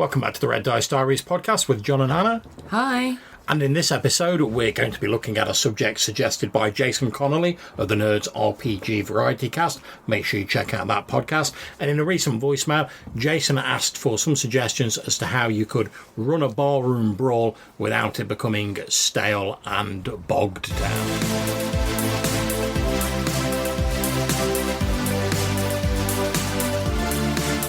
Welcome back to the Red Dice Diaries podcast with John and Hannah. Hi. And in this episode, we're going to be looking at a subject suggested by Jason Connolly of the Nerds RPG Variety Cast. Make sure you check out that podcast. And in a recent voicemail, Jason asked for some suggestions as to how you could run a barroom brawl without it becoming stale and bogged down.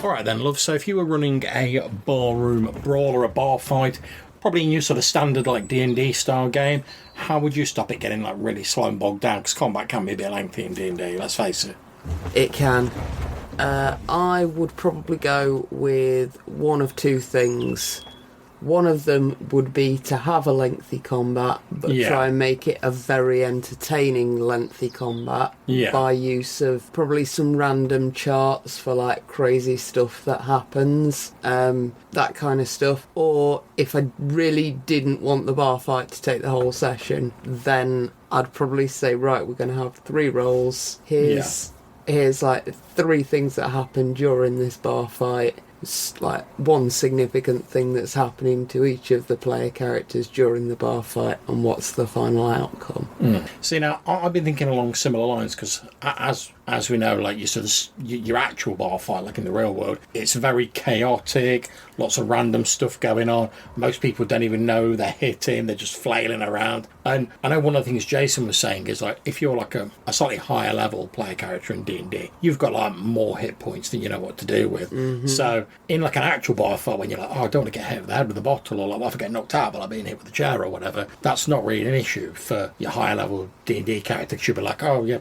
Alright then, love, so if you were running a barroom brawl or a bar fight, probably in your sort of standard like D&D style game, how would you stop it getting like really slow and bogged down? Because combat can be a bit lengthy in D&D, let's face it. It can. I would probably go with one of two things. One of them would be to have a lengthy combat, but try and make it a very entertaining lengthy combat by use of probably some random charts for like crazy stuff that happens, that kind of stuff. Or if I really didn't want the bar fight to take the whole session, then I'd probably say, right, we're going to have 3 rolls. Here's like 3 things that happen during this bar fight. It's like one significant thing that's happening to each of the player characters during the bar fight, and what's the final outcome. See, now I've been thinking along similar lines because as we know, like your actual bar fight, like in the real world, it's very chaotic, lots of random stuff going on. Most people don't even know they're hitting, they're just flailing around. And I know one of the things Jason was saying is like if you're like a slightly higher level player character in D&D, you've got like more hit points than you know what to do with. So in like an actual bar fight, when you're like, oh, I don't want to get hit with the head with a bottle, or like, if I get knocked out by like being hit with a chair or whatever, that's not really an issue for your higher level D&D character. You'll be like, oh yeah,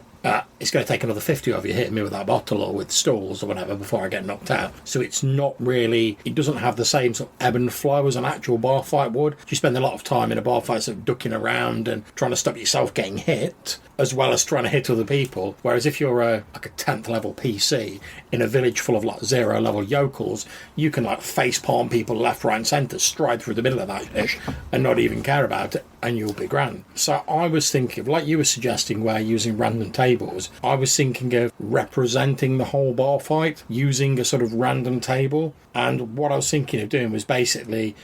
it's going to take another 50 of you hitting me with that bottle or with stools or whatever before I get knocked out. So it's not really, it doesn't have the same sort of ebb and flow as an actual bar fight would. You spend a lot of time in a bar fight sort of ducking around and trying to stop yourself getting hit, as well as trying to hit other people. Whereas if you're like a 10th level PC in a village full of like 0 level yokels, you can like face palm people left, right and centre, stride through the middle of that ish and not even care about it, and you'll be grand. So I was thinking, like you were suggesting, where using random tables, I was thinking of representing the whole bar fight using a sort of random table. And what I was thinking of doing was basically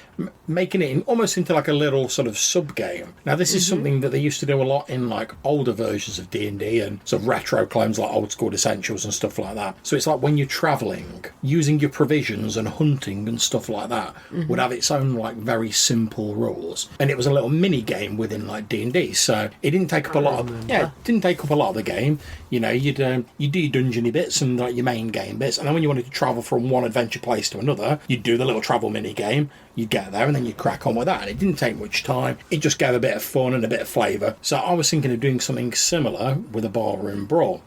making it almost into like a little sort of sub-game. Now, this is something that they used to do a lot in like older versions of D&D and sort of retro clones like Old School Essentials and stuff like that. So it's like when you're travelling, using your provisions and hunting and stuff like that would have its own like very simple rules. And it was a little mini game within like D&D. So it didn't take up a lot of it didn't take up a lot of the game. You know, you do your dungeony bits and like your main game bits, and then when you wanted to travel from one adventure place to another, you'd do the little travel mini game. You'd get there and then you'd crack on with that, and it didn't take much time. It just gave a bit of fun and a bit of flavour. So I was thinking of doing something similar with a barroom brawl.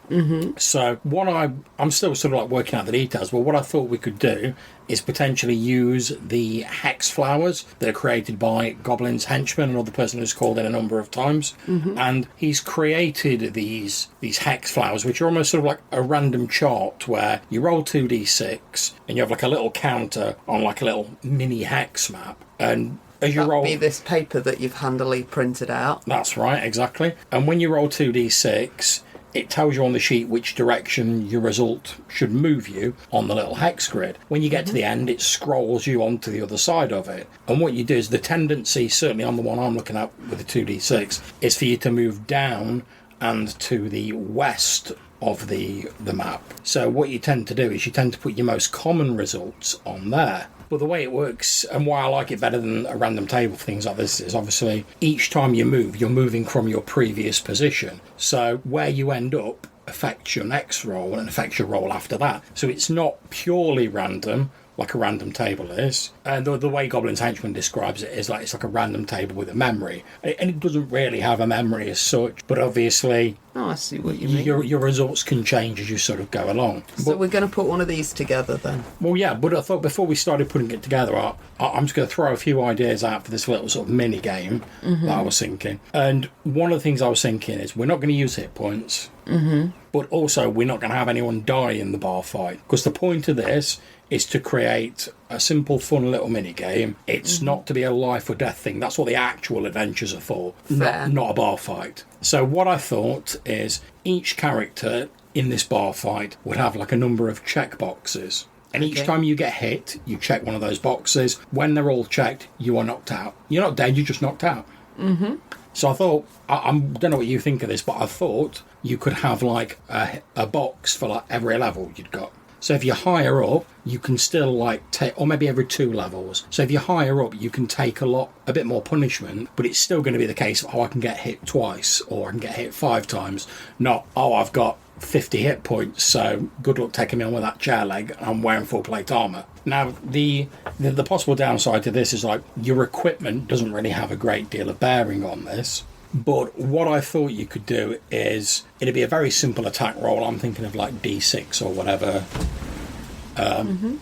So what I'm still sort of like working out the details, but what I thought we could do is potentially use the hex flowers that are created by Goblin's Henchman, another person who's called in a number of times. And he's created these hex flowers, which are almost sort of like a random chart where you roll 2d6 and you have like a little counter on like a little mini hex map. And as you roll, be this paper that you've handily printed out. That's right, exactly. And when you roll 2d6, it tells you on the sheet which direction your result should move you on the little hex grid. When you get to the end, it scrolls you onto the other side of it. And what you do is the tendency, certainly on the one I'm looking at with the 2d6, is for you to move down and to the west of the map. So what you tend to do is you tend to put your most common results on there. But the way it works, and why I like it better than a random table for things like this, is obviously each time you move, you're moving from your previous position. So where you end up affects your next roll and affects your roll after that. So it's not purely random like a random table is. And the way Goblin's Henchman describes it is like it's like a random table with a memory. And it doesn't really have a memory as such, but obviously I see what you mean. Your results can change as you sort of go along. So we're going to put one of these together then? Well, yeah, but I thought before we started putting it together, I'm just going to throw a few ideas out for this little sort of mini game that I was thinking. And one of the things I was thinking is we're not going to use hit points, but also we're not going to have anyone die in the bar fight. Because the point of this is to create a simple, fun little mini game. It's not to be a life or death thing. That's what the actual adventures are for, not a bar fight. So what I thought is each character in this bar fight would have like a number of checkboxes. And each time you get hit, you check one of those boxes. When they're all checked, you are knocked out. You're not dead, you're just knocked out. Mm-hmm. So I thought, I don't know what you think of this, but I thought you could have like a box for like every level you'd got. So if you're higher up, you can still like take, or maybe every 2 levels. So if you're higher up, you can take a bit more punishment, but it's still going to be the case of, I can get hit twice, or I can get hit 5 times. Not, I've got 50 hit points, so good luck taking me on with that chair leg. I'm wearing full plate armour. Now, the possible downside to this is like your equipment doesn't really have a great deal of bearing on this. But what I thought you could do is, it'd be a very simple attack roll. I'm thinking of like D6 or whatever.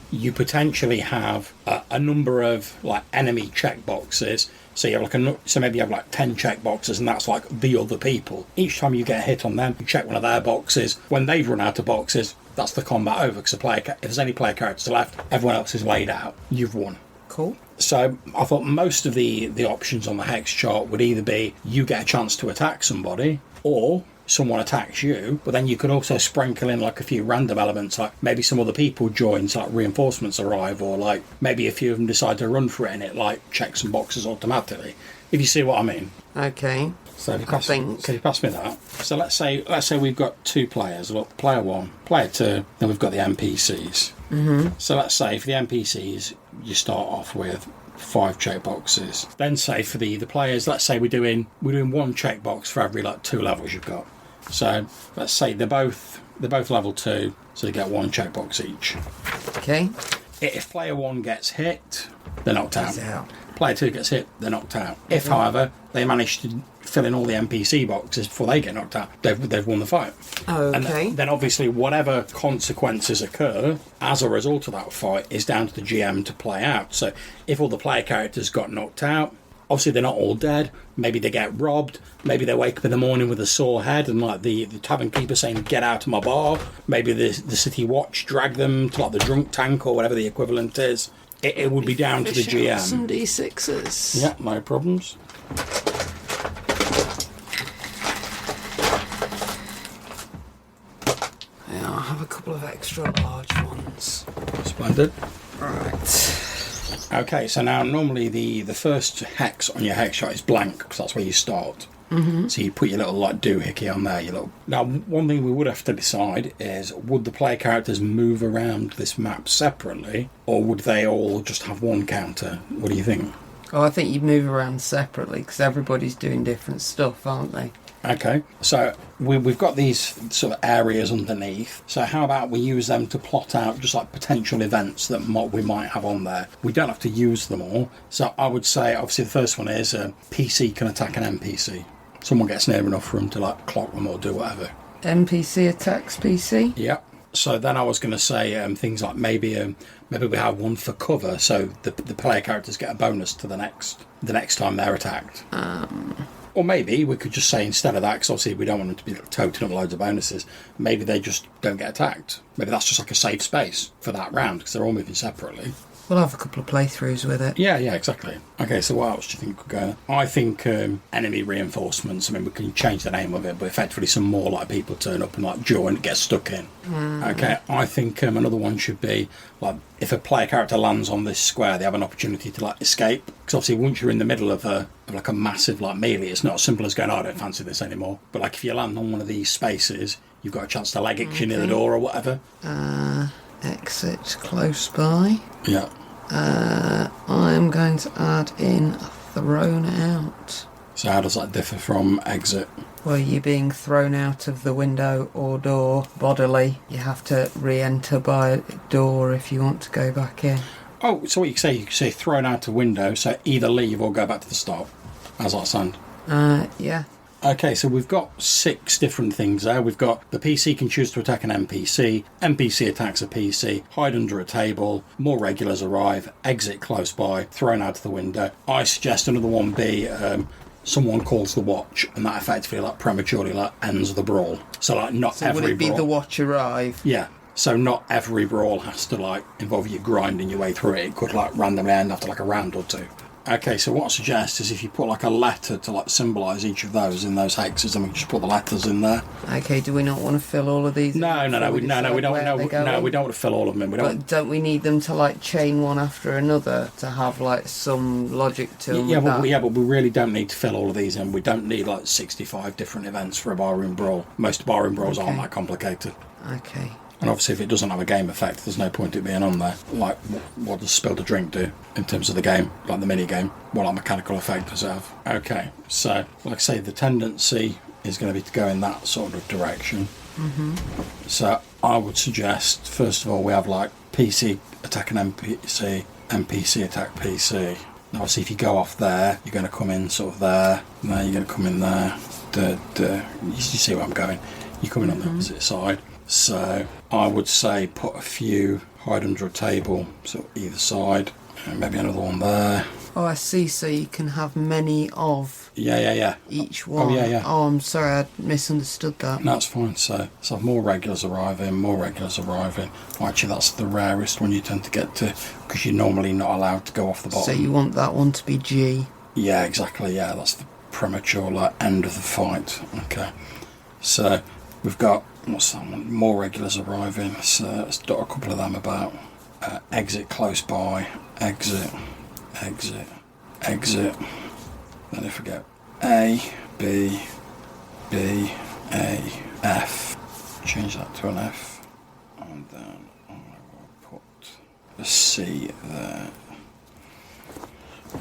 You potentially have a number of like enemy checkboxes. So you have so maybe you have like 10 checkboxes, and that's like the other people. Each time you get a hit on them, you check one of their boxes. When they've run out of boxes, that's the combat over. Because if there's any player characters left, everyone else is laid out. You've won. Cool. So I thought most of the options on the hex chart would either be you get a chance to attack somebody, or someone attacks you, but then you could also sprinkle in like a few random elements, like maybe some other people join, so like reinforcements arrive, or like maybe a few of them decide to run for it and it like checks some boxes automatically, if you see what I mean. Okay. So if you can you pass me that? So let's say we've got 2 players. Look, player 1, player 2, then we've got the NPCs. Mm-hmm. So let's say for the NPCs, you start off with 5 checkboxes. Then say for the players, let's say we're doing 1 checkbox for every like 2 levels you've got. So let's say they're both level 2, so they get 1 checkbox each. Okay. If player 1 gets hit, they're knocked out. Player 2 gets hit, they're knocked out. If, however, they manage to fill in all the NPC boxes before they get knocked out, they've won the fight. Okay. And then obviously whatever consequences occur as a result of that fight is down to the GM to play out. So if all the player characters got knocked out, obviously they're not all dead. Maybe they get robbed. Maybe they wake up in the morning with a sore head and like the tavern keeper saying, "Get out of my bar." Maybe the city watch drag them to like the drunk tank or whatever the equivalent is. It would be down to the GM. Some D6s. Yeah, no problems. Yeah, I'll have a couple of extra large ones. Splendid. Right. Okay, so now normally the first hex on your hex chart is blank, because that's where you start. Mm-hmm. So you put your little like doohickey on there. Now, one thing we would have to decide is, would the player characters move around this map separately, or would they all just have 1 counter? What do you think? Oh, I think you'd move around separately, because everybody's doing different stuff, aren't they? Okay, so we've got these sort of areas underneath. So how about we use them to plot out just like potential events that we might have on there. We don't have to use them all. So I would say, obviously, the first one is PC can attack an NPC. Someone gets near enough for them to like clock them or do whatever. NPC attacks PC? Yep. So then I was going to say things like maybe we have one for cover, so the player characters get a bonus to the next time they're attacked. Or maybe we could just say, instead of that, because obviously we don't want them to be toting up loads of bonuses, maybe they just don't get attacked. Maybe that's just like a safe space for that round, because they're all moving separately. We'll have a couple of playthroughs with it. Yeah, exactly. Okay, so what else do you think could go? I think enemy reinforcements. I mean, we can change the name of it, but effectively some more like people turn up and like join, get stuck in. Okay, I think another one should be like, if a player character lands on this square, they have an opportunity to like escape. Because obviously once you're in the middle of like a massive like melee, it's not as simple as going, "Oh, I don't fancy this anymore." But like if you land on one of these spaces, you've got a chance to leg it near the door or whatever. Exit close by. Yeah. I'm going to add in thrown out. So how does that differ from exit? Well, you're being thrown out of the window or door bodily. You have to re-enter by a door if you want to go back in. Oh, so what you can say thrown out a window, so either leave or go back to the start. How's that sound? Yeah. Okay, so we've got 6 different things there. We've got the PC can choose to attack an NPC, NPC attacks a PC, hide under a table, more regulars arrive, exit close by, thrown out of the window. I suggest another one be someone calls the watch, and that effectively like prematurely like ends the brawl. So like not every would it be brawl. the watch arrive? Yeah. So not every brawl has to like involve you grinding your way through it. It could like randomly end after like a round or 2. Okay, so what I suggest is if you put like a letter to like symbolise each of those in those hexes, and we just put the letters in there. Okay, do we not want to fill all of these? No, we don't want to fill all of them in. But don't we need them to like chain one after another to have like some logic to them? Yeah, but we really don't need to fill all of these in. We don't need like 65 different events for a barroom brawl. Most barroom brawls aren't that complicated. Okay. And obviously, if it doesn't have a game effect, there's no point it being on there. Like, what does Spill the Drink do in terms of the game? Like the mini game? What like mechanical effect does it have? Okay, so, like I say, the tendency is going to be to go in that sort of direction. Mm-hmm. So, I would suggest, first of all, we have like PC attack an NPC, NPC attack PC. Now, obviously, if you go off there, you're going to come in sort of there, and then you're going to come in there. You see where I'm going? You're coming on the opposite side. So I would say put a few hide under a table, so either side, and maybe another one there. Oh, I see. So you can have many of each one. Oh, yeah. Oh, I'm sorry, I misunderstood that. No, that's fine. So have more regulars arriving. Well, actually, that's the rarest one you tend to get to, because you're normally not allowed to go off the bottom. So you want that one to be G? Yeah, exactly. Yeah, that's the premature end of the fight. Okay. So we've got... What's that one? More regulars arriving. So let's dot a couple of them about. Exit close by. Exit. Then if we go A, B, B, A, F. Change that to an F. And then I will put a C there.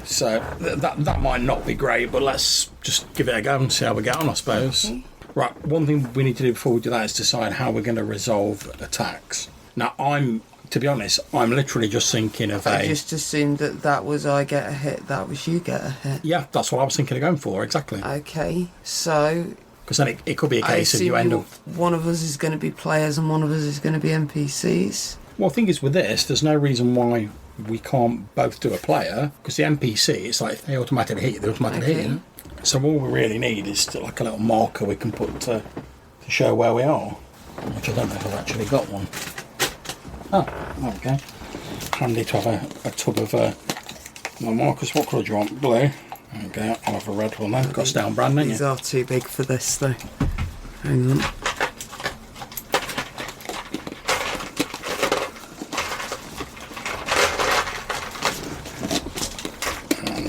So that might not be great, but let's just give it a go and see how we get on, I suppose. Okay. Right, one thing we need to do before we do that is decide how we're going to resolve attacks. Now, to be honest, I'm literally just thinking of I just assumed that was I get a hit, that was you get a hit. Yeah, that's what I was thinking of going for, exactly. Okay, so... Because then it could be a case of you end up... One of us is going to be players and one of us is going to be NPCs. Well, the thing is with this, there's no reason why we can't both do a player, because the NPC, it's like if they automatically hit you, they automatically hit you. So all we really need is like a little marker we can put to show where we are, which I don't know if I've actually got one. Oh, there we go. Handy to have a tub of my markers. What colour do you want? Blue. There we go. I'll have a red one then. Got down brand, haven't you? These are too big for this though. Hang on.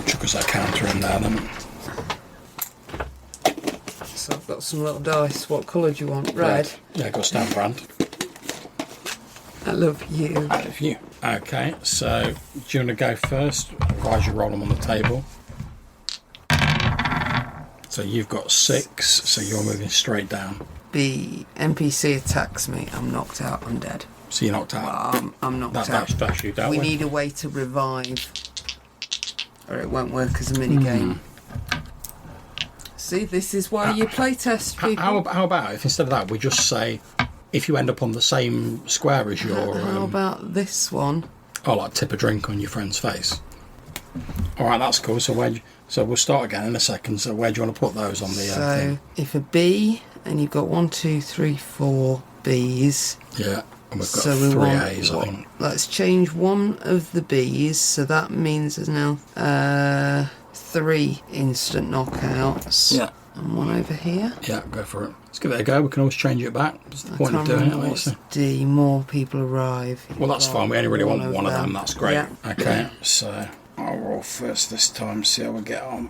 Chuck us that counter in there then. So I've got some little dice. What colour do you want? Red? Yeah, got down brand. I love you. I love you. Okay, so do you want to go first? Otherwise you roll them on the table. So you've got 6, so you're moving straight down. The NPC attacks me. I'm knocked out. I'm dead. So you're knocked out? I'm knocked out. That's you down. We need a way to revive, or it won't work as a mini game. See, this is why you play test people. How about if instead of that we just say, if you end up on the same square as your... How about this one? Oh, like tip a drink on your friend's face. Alright, that's cool. So we'll start again in a second. So where do you want to put those on the thing? If a B, and you've got 1, 2, 3, 4 Bs. Yeah, and we've got 3 As, I think. Let's change one of the Bs, so that means there's now 3 instant knockouts. Yeah. And one over here. Yeah, go for it. Let's give it a go. We can always change it back. What's the point of doing it? So. D, more people arrive. Well, that's fine. We only really want one of them. That's great. Yeah. Okay, so I'll roll first this time, see how we get on.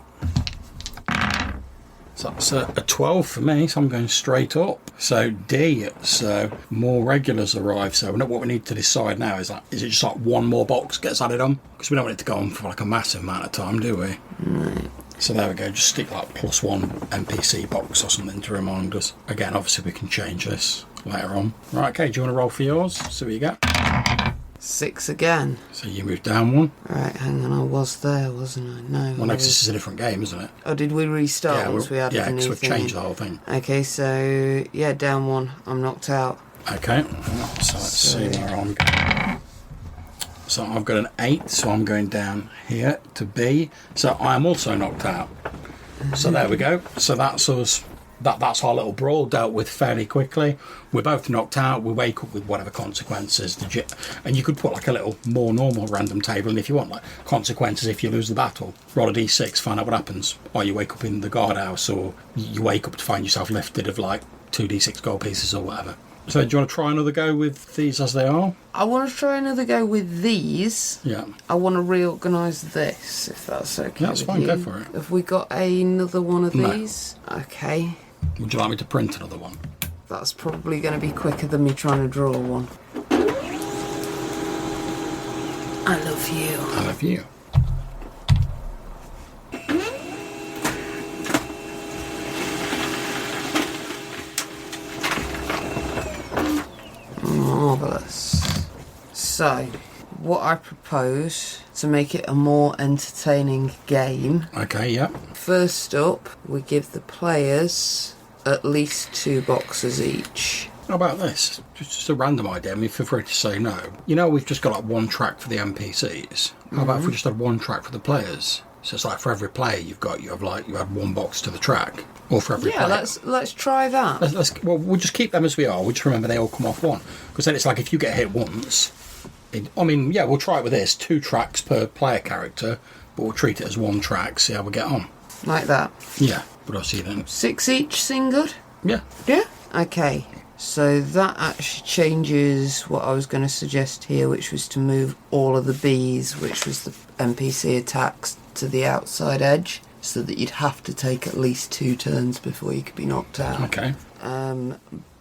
So that's a 12 for me, so I'm going straight up. So D, so more regulars arrive. So what we need to decide now is it just like one more box gets added on? Because we don't want it to go on for like a massive amount of time, do we? Right. So there we go, just stick like +1 NPC box or something to remind us. Again, obviously we can change this later on. Right, okay, do you want to roll for yours? See what you get. 6 again. So you move down 1. Right, hang on, I was there, wasn't I? No. Well, next this is a different game, isn't it? Oh, did we restart once we added a new thing? Yeah, because we've changed the whole thing. Okay, so, yeah, down 1. I'm knocked out. Okay, so let's see where I'm going. So I've got an 8, so I'm going down here to B. So I am also knocked out. So there we go. So that's us that's our little brawl dealt with fairly quickly. We're both knocked out. We wake up with whatever consequences. And you could put like a little more normal random table, and if you want, like consequences if you lose the battle, roll a d6, find out what happens. Or you wake up in the guardhouse, or you wake up to find yourself lifted of like 2d6 gold pieces or whatever. So do you want to try another go with these as they are? I want to try another go with these. Yeah. I want to reorganise this, if that's okay. Yeah, that's fine, go for it. Have we got another one of these? No. Okay. Would you like me to print another one? That's probably going to be quicker than me trying to draw one. I love you. I love you. Marvellous. So, what I propose to make it a more entertaining game. Okay, yeah. First up, we give the players at least 2 boxes each. How about this? Just a random idea. I mean, feel free to say no. You know, we've just got like one track for the NPCs. How about if we just had one track for the players? So it's like for every player you have one box to the track, or for every player. Yeah, let's try that. Well, we'll just keep them as we are. We'll just remember they all come off one, because then it's like if you get hit once. We'll try it with this 2 tracks per player character, but we'll treat it as one track. See how we get on. Like that. Yeah, but I'll see you then. 6 each seem good? Yeah. Yeah. Okay. So that actually changes what I was going to suggest here, which was to move all of the bees, which was the NPC attacks, to the outside edge, so that you'd have to take at least 2 turns before you could be knocked out. Okay.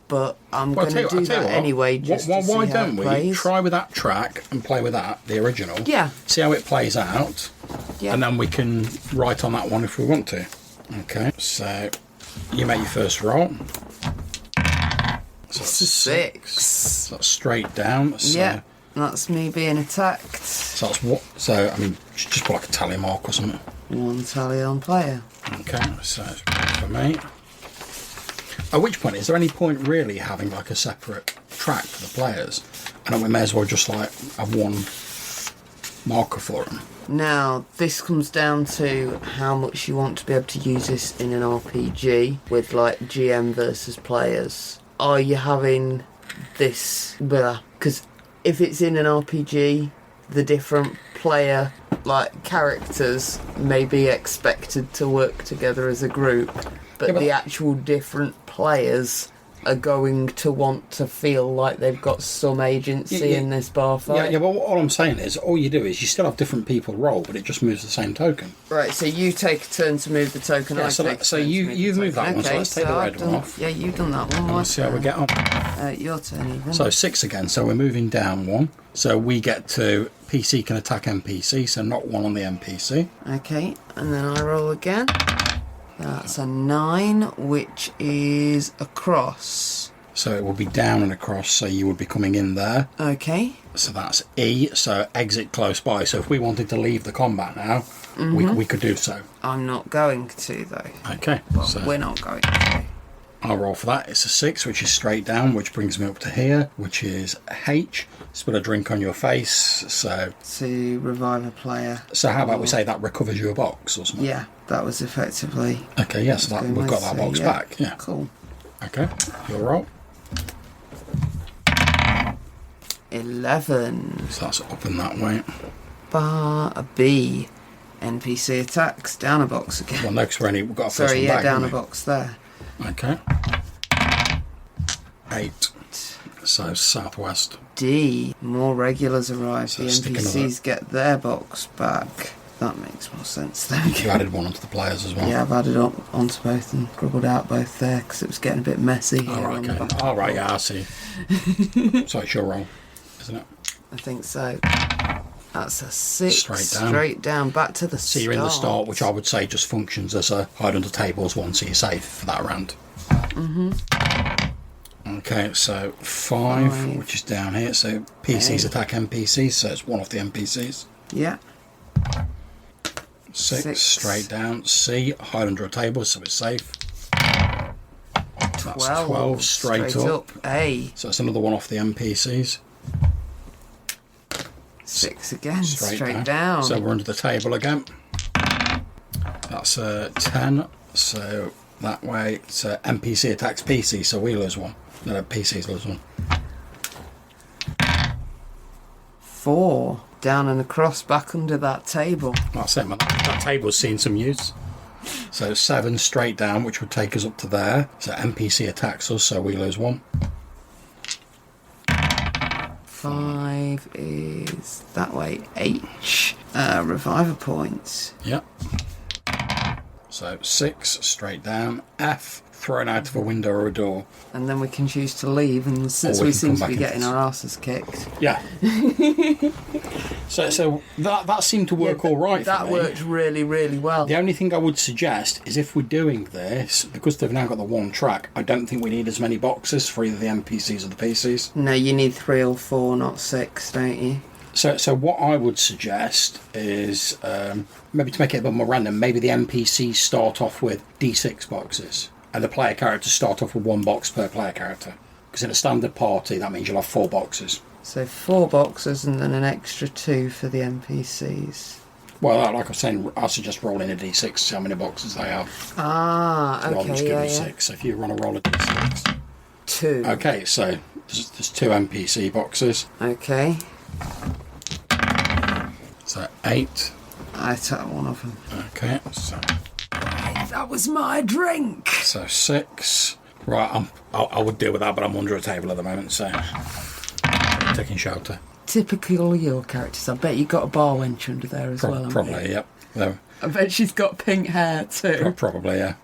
But I'm going to do that anyway, just to see why how don't it we plays. try with that track and play with that, the original? Yeah. See how it plays out. Yeah. And then we can write on that one if we want to. Okay, so you make your first roll. So It's a 6. So that's straight down. So, Yeah, that's me being attacked. So that's what. So I mean, just put like a tally mark or something. 1 tally on player. Okay, so it's for me. At which point, is there any point really having like a separate track for the players? And then we may as well just like have one marker for them. Now, this comes down to how much you want to be able to use this in an RPG with like GM versus players. Are you having this? Because if it's in an RPG, the different player like characters may be expected to work together as a group, but the actual different players are going to want to feel like they've got some agency in this bar fight. Yeah, but all I'm saying is, all you do is you still have different people roll, but it just moves the same token. Right, so you take a turn to move the token. Yeah, so you've moved that one, so let's take the red one off. Yeah, you've done that one. Let's see how we get on. Your turn even. So 6 again, so we're moving down 1. So we get to PC can attack NPC, so not 1 on the NPC. Okay, and then I roll again. That's a 9, which is a cross. So it will be down and across, so you would be coming in there. Okay. So that's E, so exit close by. So if we wanted to leave the combat now, we could do so. I'm not going to, though. Okay. Well, so we're not going to. I'll roll for that. It's a 6, which is straight down, which brings me up to here, which is H. Spill a drink on your face, so... To revive a player. So how about we say that recovers you a box or something? Yeah, that was effectively... Okay, yeah, so we've got that box back. Yeah. Cool. Okay, your roll. 11. So that's up and that way. Bar a B. NPC attacks. Down a box again. Well, no, because we've got a first Sorry, one back, down a haven't we? box there. Okay. 8. So southwest. D. More regulars arrive. So the stick NPCs get their box back. That makes more sense then. You added 1 onto the players as well. Yeah, I've added onto both and grubbled out both there because it was getting a bit messy. All right, okay. All right, yeah, I see. So it's your roll, isn't it? I think so. That's a 6. Straight down. Back to the start. So you're in the start, which I would say just functions as a hide under tables one, so you're safe for that round. Okay, so 5, which is down here. So PCs attack NPCs, so it's 1 off the NPCs. Yeah. 6, straight down. C, hide under a table, so it's safe. That's 12, straight up. A. So it's another 1 off the NPCs. 6 again, straight down. So we're under the table again. That's 10, so that way. So NPC attacks PC, so we lose one. No, PCs lose one. 4 down and across, back under that table. That's it, man. That table's seen some use. So 7 straight down, which would take us up to there. So NPC attacks us, so we lose 1. 5 is that way. H. Reviver points. Yep. So 6 straight down. F, thrown out of a window or a door. And then we can choose to leave, and since we seem to be getting our asses kicked. Yeah. so that seemed to work all right for me. That worked really, really well. The only thing I would suggest is if we're doing this, because they've now got the 1 track, I don't think we need as many boxes for either the NPCs or the PCs. No, you need 3 or 4, not 6, don't you? So what I would suggest is maybe to make it a bit more random, maybe the NPCs start off with D6 boxes and the player characters start off with 1 box per player character. Because in a standard party, that means you'll have 4 boxes. So 4 boxes and then an extra 2 for the NPCs. Well, like I was saying, I suggest rolling a D6 to see how many boxes they have. Ah, okay, just give them 6. So if you run a roll of D6. 2. Okay, so there's 2 NPC boxes. Okay. So 8. I attacked one of them. Okay, so... That was my drink! So 6. Right, I would deal with that, but I'm under a table at the moment, so... taking shelter. Typical your characters. I bet you got a bar wench under there as well. Probably, yep. No. I bet she's got pink hair too. Probably, yeah.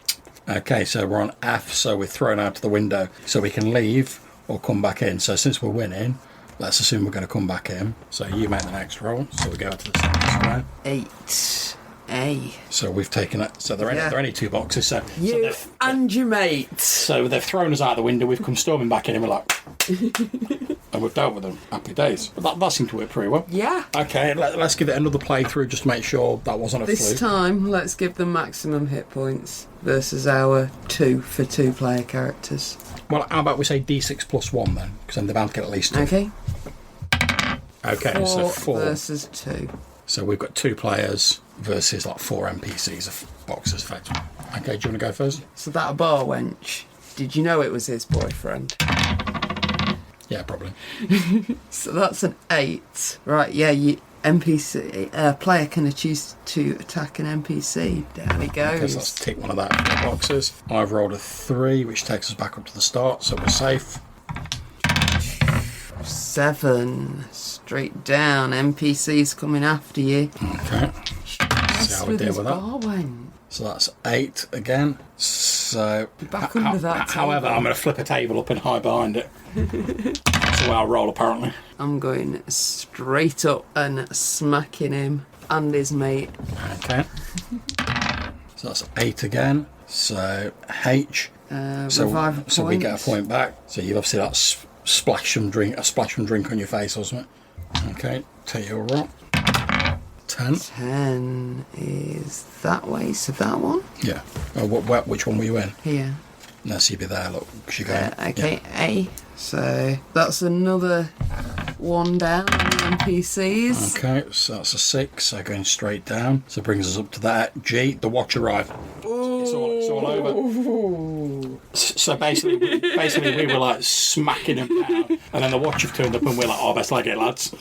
Okay, so we're on F, so we're thrown out of the window. So we can leave or come back in. So since we're winning, let's assume we're going to come back in. So you make the next roll. So we go to the centre square. 8. A. So we've taken it. So they're only 2 boxes. So you and your mate. So they've thrown us out the window. We've come storming back in, and we're like, and we've dealt with them. Happy days. But that seemed to work pretty well. Yeah. Okay, let's give it another playthrough just to make sure that wasn't a fluke. This time, let's give them maximum hit points versus our 2 for 2 player characters. Well, how about we say D6 plus 1 then? Because then they're bound to get at least 2. Okay. Okay, so 4 versus 2. So we've got 2 players versus like 4 NPCs of boxes effectively. Okay, do you want to go first? So that bar wench, did you know it was his boyfriend? Yeah, probably. So that's an 8. Right, yeah, player can choose to attack an NPC. There we go. Okay, so let's tick one of that for the boxes. I've rolled a 3, which takes us back up to the start, so we're safe. 7. Straight down. NPCs coming after you. Okay. See how we deal with that. Barwin. So that's 8 again. So back under that table. However, I'm going to flip a table up and hide behind it. That's the way I roll, apparently. I'm going straight up and smacking him and his mate. Okay. So that's 8 again. So H. So we get a point back. So you've obviously got a splash from drink on your face or something. Okay, take your roll. 10. 10 is that way, so that one? Yeah. Which one were you in? Here. No, so you'd be there, look. She going. Okay, yeah. A. So that's another 1 down on the NPCs. Okay, so that's a 6, so going straight down. So it brings us up to that. G, the watch arrived. It's all over. So basically we were like smacking them down, and then the watch have turned up and we're like, oh, best like it, lads.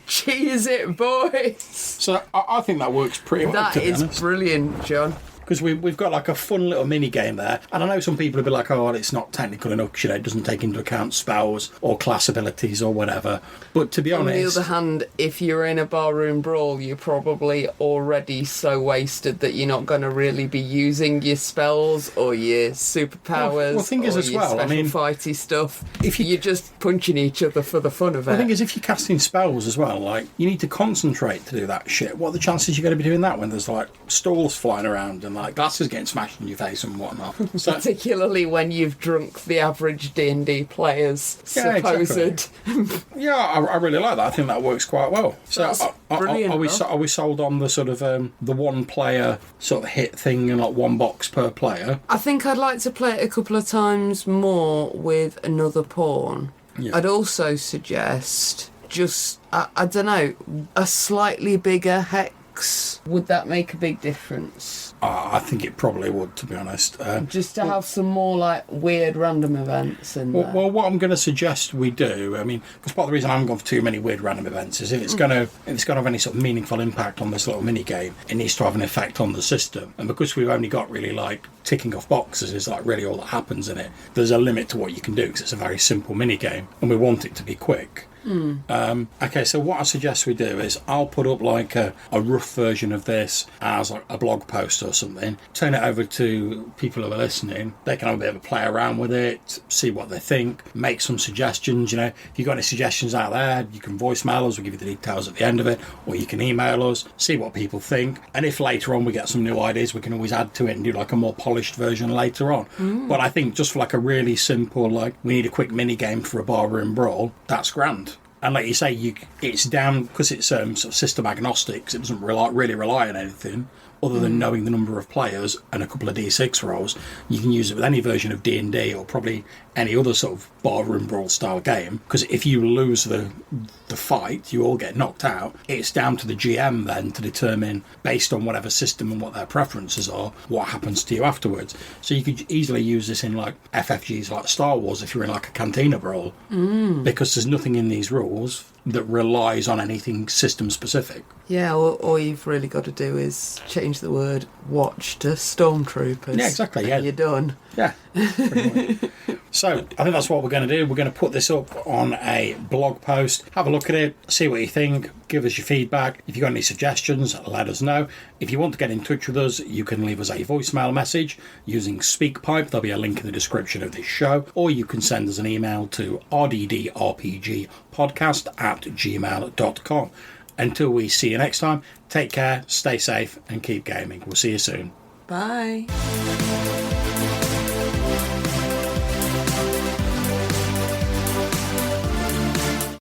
Cheese it, boys. So I think that works pretty well. That is brilliant, John. Because we've got like a fun little mini game there, and I know some people will be like, "Oh, well, it's not technical enough. You know, it doesn't take into account spells or class abilities or whatever." But to be honest, on the other hand, if you're in a barroom brawl, you're probably already so wasted that you're not going to really be using your spells or your superpowers. Well, thing is, or as your well, I mean, fighty stuff. If you're just punching each other for the fun of it. The thing is, if you're casting spells as well, like you need to concentrate to do that shit. What are the chances you're going to be doing that when there's like stalls flying around and like glasses getting smashed in your face and whatnot? So, particularly when you've drunk the average D&D player's supposed. Exactly. Yeah, I really like that. I think that works quite well. So that's brilliant. Are we sold on the sort of the 1 player sort of hit thing and like 1 box per player? I think I'd like to play it a couple of times more with another pawn. Yeah. I'd also suggest just, I don't know, a slightly bigger hex Would that make a big difference? I think it probably would, to be honest. Just to have some more like weird random events in there. Well, what I'm going to suggest we do, I mean, because part of the reason I haven't gone for too many weird random events is if it's going to have any sort of meaningful impact on this little mini game, it needs to have an effect on the system. And because we've only got really like ticking off boxes is like really all that happens in it. There's a limit to what you can do because it's a very simple mini game, and we want it to be quick. Okay, so what I suggest we do is I'll put up like a rough version of this as like a blog post or something, turn it over to people who are listening. They can have a bit of a play around with it, see what they think, make some suggestions. You know, if you've got any suggestions out there, you can voicemail us, we'll give you the details at the end of it, or you can email us, see what people think, and if later on we get some new ideas, we can always add to it and do like a more polished version later on. But I think just for like a really simple, like we need a quick mini game for a barroom brawl, that's grand. And like you say, it's down because it's sort of system agnostic. 'Cause it doesn't really rely on anything other than knowing the number of players and a couple of D6 rolls. You can use it with any version of D&D or probably any other sort of barroom brawl style game. Because if you lose the fight, you all get knocked out. It's down to the GM then to determine, based on whatever system and what their preferences are, what happens to you afterwards. So you could easily use this in like FFGs like Star Wars if you're in like a cantina brawl. Because there's nothing in these rules that relies on anything system specific. Yeah, all you've really got to do is change the word watch to stormtroopers. Yeah, exactly. Yeah, you're done. Yeah. So I think that's what we're going to do. We're going to put this up on a blog post. Have a look at it, see what you think, give us your feedback. If you've got any suggestions, let us know. If you want to get in touch with us, you can leave us a voicemail message using SpeakPipe. There'll be a link in the description of this show. Or you can send us an email to rddrpgpodcast@gmail.com. Until we see you next time, take care, stay safe, and keep gaming. We'll see you soon. Bye.